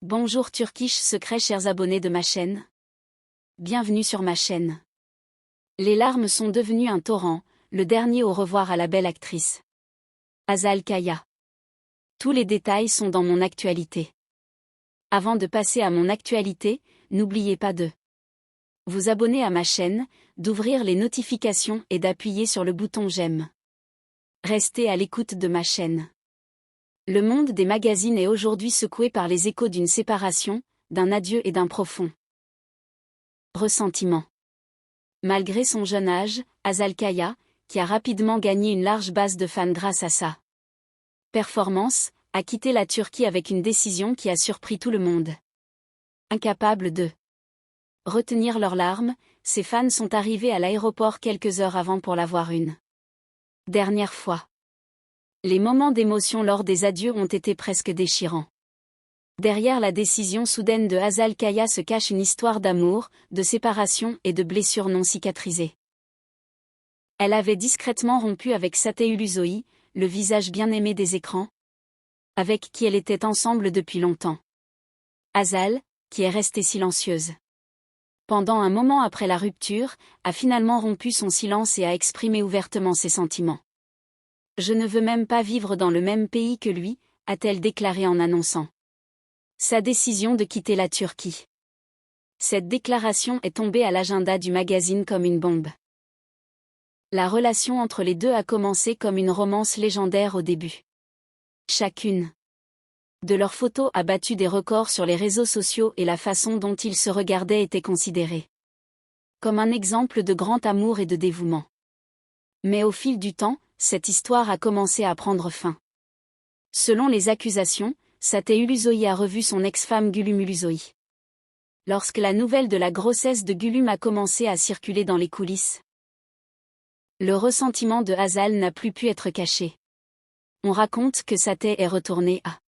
Bonjour Turkish Secret chers abonnés de ma chaîne. Bienvenue sur ma chaîne. Les larmes sont devenues un torrent, le dernier au revoir à la belle actrice Hazal Kaya. Tous les détails sont dans mon actualité. Avant de passer à mon actualité, n'oubliez pas de vous abonner à ma chaîne, d'ouvrir les notifications et d'appuyer sur le bouton j'aime. Restez à l'écoute de ma chaîne. Le monde des magazines est aujourd'hui secoué par les échos d'une séparation, d'un adieu et d'un profond ressentiment. Malgré son jeune âge, Hazal Kaya, qui a rapidement gagné une large base de fans grâce à sa performance, a quitté la Turquie avec une décision qui a surpris tout le monde. Incapables de retenir leurs larmes, ses fans sont arrivés à l'aéroport quelques heures avant pour la voir une dernière fois. Les moments d'émotion lors des adieux ont été presque déchirants. Derrière la décision soudaine de Hazal Kaya se cache une histoire d'amour, de séparation et de blessures non cicatrisées. Elle avait discrètement rompu avec Satay Ulusoy, le visage bien-aimé des écrans, avec qui elle était ensemble depuis longtemps. Hazal, qui est restée silencieuse pendant un moment après la rupture, a finalement rompu son silence et a exprimé ouvertement ses sentiments. « Je ne veux même pas vivre dans le même pays que lui », a-t-elle déclaré en annonçant sa décision de quitter la Turquie. Cette déclaration est tombée à l'agenda du magazine comme une bombe. La relation entre les deux a commencé comme une romance légendaire au début. Chacune de leurs photos a battu des records sur les réseaux sociaux et la façon dont ils se regardaient était considérée comme un exemple de grand amour et de dévouement. Mais au fil du temps, cette histoire a commencé à prendre fin. Selon les accusations, Satay Ulusoy a revu son ex-femme Gülüm Ulusoy. Lorsque la nouvelle de la grossesse de Gülüm a commencé à circuler dans les coulisses, le ressentiment de Hazal n'a plus pu être caché. On raconte que Satay est retourné à